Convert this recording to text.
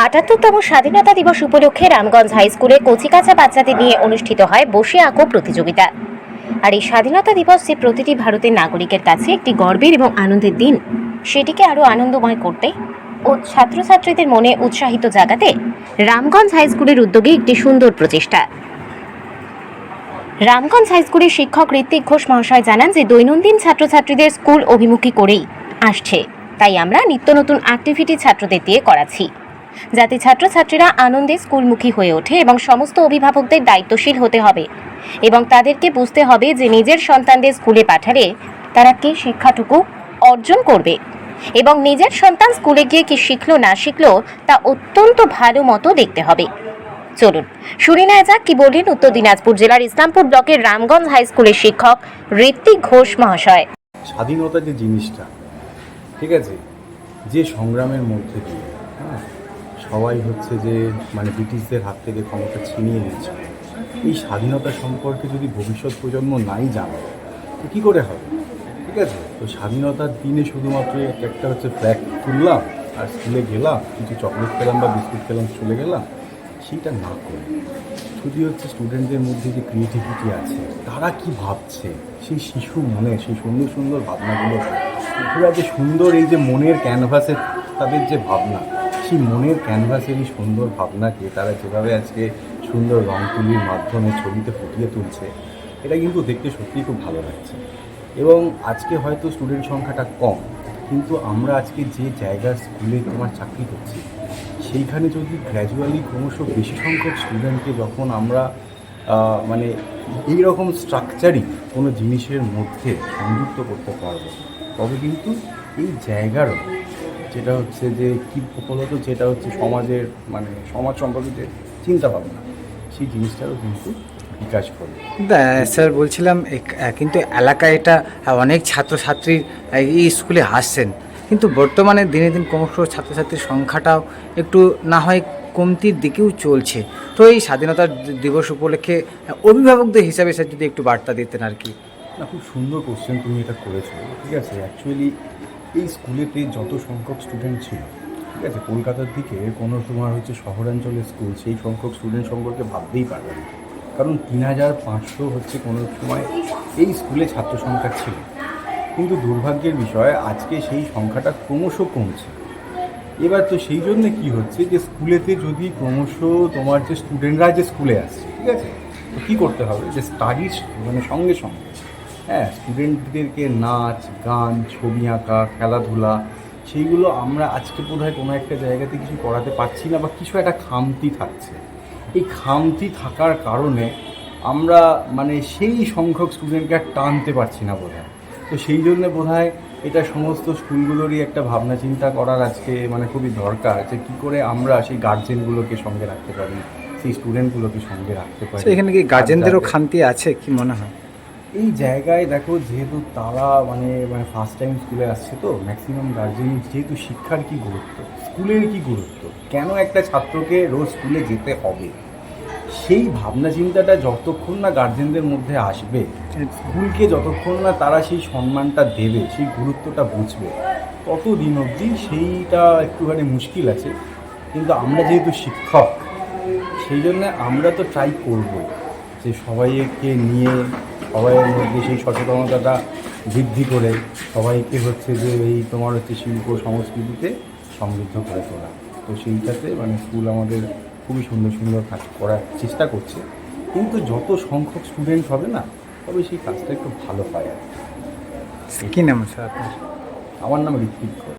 ৭৮তম স্বাধীনতা দিবস উপলক্ষে রামগঞ্জ হাই স্কুলে কচিকাঁচা বাচ্চাদের নিয়ে অনুষ্ঠিত হয় বসে আঁকো প্রতিযোগিতা। আর এই স্বাধীনতা দিবস যে প্রতিটি ভারতের নাগরিকের কাছে একটি গর্বের এবং আনন্দের দিন, সেটিকে আরও আনন্দময় করতে ও ছাত্রছাত্রীদের মনে উৎসাহিত জাগাতে রামগঞ্জ হাই স্কুলের উদ্যোগে একটি সুন্দর প্রচেষ্টা। রামগঞ্জ হাই স্কুলের শিক্ষক ঋত্বিক ঘোষ মহাশয় জানান যে দৈনন্দিন ছাত্রছাত্রীদের স্কুল অভিমুখী করেই আসছে, তাই আমরা নিত্য নতুন অ্যাক্টিভিটি ছাত্রদের দিয়ে করাচ্ছি, যাতে ছাত্রছাত্রীরা আনন্দে স্কুলমুখী হয়ে ওঠে এবং সমস্ত অভিভাবকদের দায়িত্বশীল হতে হবে এবং তাদেরকে বুঝতে হবে যে নিজের সন্তানদের স্কুলে পাঠালে তারা কী শিক্ষাটুকু অর্জন করবে এবং নিজের সন্তান স্কুলে গিয়ে কী শিখলো না শিখলো তা অত্যন্ত ভালো মতো দেখতে হবে। চলুন শুনে নেওয়া যাক কি বললেন উত্তর দিনাজপুর জেলার ইসলামপুর ব্লকের রামগঞ্জ হাই স্কুলের শিক্ষক ঋত্বিক ঘোষ মহাশয়। স্বাধীনতা যে জিনিসটা, ঠিক আছে, যে সংগ্রামের মধ্যে দিয়ে সবাই হচ্ছে যে ব্রিটিশদের হাত থেকে ক্ষমতা ছিনিয়ে নিয়েছে, এই স্বাধীনতা সম্পর্কে যদি ভবিষ্যৎ প্রজন্ম নাই জানে তো কী করে হবে? ঠিক আছে, তো স্বাধীনতার দিনে শুধুমাত্র একটা হচ্ছে ফ্ল্যাগ তুললাম আর স্কুলে গেলাম, কিছু চকলেট খেলাম বা বিস্কুট খেলাম, চলে গেলাম, সেইটা না করে শুধু হচ্ছে স্টুডেন্টদের মধ্যে যে ক্রিয়েটিভিটি আছে, তারা কি ভাবছে, সেই শিশু মনে সেই সুন্দর সুন্দর ভাবনাগুলো, পুরো যে সুন্দর এই যে মনের ক্যানভাসে তাদের যে ভাবনা, সেই মনের ক্যানভাসের এই সুন্দর ভাবনাকে তারা যেভাবে আজকে সুন্দর রং তুলির মাধ্যমে ছবিতে ফুটিয়ে তুলছে, এটা কিন্তু দেখতে সত্যিই খুব ভালো লাগছে। এবং আজকে হয়তো স্টুডেন্ট সংখ্যাটা কম, কিন্তু আমরা আজকে যে জায়গার স্কুলে তোমার চাকরি করছি, সেইখানে যদি গ্র্যাজুয়ালি ক্রমশ বেশি সংখ্যক স্টুডেন্টকে যখন আমরা এইরকম স্ট্রাকচারই কোনো জিনিসের মধ্যে সংযুক্ত করতে পারবো, তবে কিন্তু এই জায়গারও যেটা হচ্ছে যে কী উপলব্ধ, যেটা হচ্ছে সমাজের সমাজ সম্পর্কে যে চিন্তাভাবনা, সেই জিনিসটারও কিন্তু বিকাশ করবে। স্যার বলছিলাম কিন্তু এলাকায় এটা অনেক ছাত্রছাত্রী এই স্কুলে আসছেন, কিন্তু বর্তমানে দিনে দিন ক্রমশ ছাত্রছাত্রীর সংখ্যাটাও একটু না হয় কমতির দিকেও চলছে। তো এই স্বাধীনতা দিবস উপলক্ষে অভিভাবকদের হিসাবে স্যার যদি একটু বার্তা দিতেন আর কি। না, খুব সুন্দর কোশ্চেন তুমি এটা করেছো। ঠিক আছে, অ্যাকচুয়ালি এই স্কুলেতে যত সংখ্যক স্টুডেন্ট ছিল, ঠিক আছে, কলকাতার দিকে কোনো তোমার হচ্ছে শহরাঞ্চলের স্কুল সেই সংখ্যক স্টুডেন্ট সম্পর্কে ভাবতেই পারবে না, কারণ 3500 হচ্ছে কোনো সময় এই স্কুলে ছাত্র সংখ্যা ছিল। কিন্তু দুর্ভাগ্যের বিষয় আজকে সেই সংখ্যাটা ক্রমশ কমছে। এবার তো সেই জন্যে কী হচ্ছে যে স্কুলেতে যদি ক্রমশ তোমার যে স্টুডেন্টরা যে স্কুলে আসছে, ঠিক আছে, তো কী করতে হবে যে স্টাডির সঙ্গে সঙ্গে স্টুডেন্টদেরকে নাচ গান, ছবি আঁকা, খেলাধুলা, সেইগুলো আমরা আজকে বোধহয় কোনো একটা জায়গাতে কিছু করাতে পারছি না বা কিছু একটা খামতি থাকছে। এই খামতি থাকার কারণে আমরা সেই সংখ্যক স্টুডেন্টকে আর টানতে পারছি না বোধহয়। তো সেই জন্য বোধহয় এটা সমস্ত স্কুলগুলোরই একটা ভাবনা চিন্তা করার আজকে খুবই দরকার, যে কী করে আমরা সেই গার্জেনগুলোকে সঙ্গে রাখতে পারি, সেই স্টুডেন্টগুলোকে সঙ্গে রাখতে পারি। এখানে কি গার্জেনদেরও খামতি আছে কি মনে হয়? এই জায়গায় দেখো, যেহেতু তারা ফার্স্ট টাইম স্কুলে আসছে, তো ম্যাক্সিমাম গার্জেন যেহেতু শিক্ষার কী গুরুত্ব, স্কুলের কী গুরুত্ব, কেন একটা ছাত্রকে রোজ স্কুলে যেতে হবে, সেই ভাবনা চিন্তাটা যতক্ষণ না গার্জেনদের মধ্যে আসবে, স্কুলকে যতক্ষণ না তারা সেই সম্মানটা দেবে, সেই গুরুত্বটা বুঝবে, ততদিন অবধি সেইটা একটুখানি মুশকিল আছে। কিন্তু আমরা যেহেতু শিক্ষক, সেই জন্য আমরা তো ট্রাই করব যে সবাইকে নিয়ে সবাইয়ের মধ্যে সেই সচেতনতাটা বৃদ্ধি করে সবাইকে হচ্ছে যে এই তোমার হচ্ছে শিল্প সংস্কৃতিতে সমৃদ্ধ করে তোলা। তো সেইটাতে স্কুল আমাদের খুবই সুন্দর সুন্দর কাজ করার চেষ্টা করছে, কিন্তু যত সংখ্যক স্টুডেন্ট হবে না, তবে সেই কাজটা একটু ভালো পায় আর কি। কী নাম স্যার আপনার? আমার নাম ঋত্বিক ঘোষ।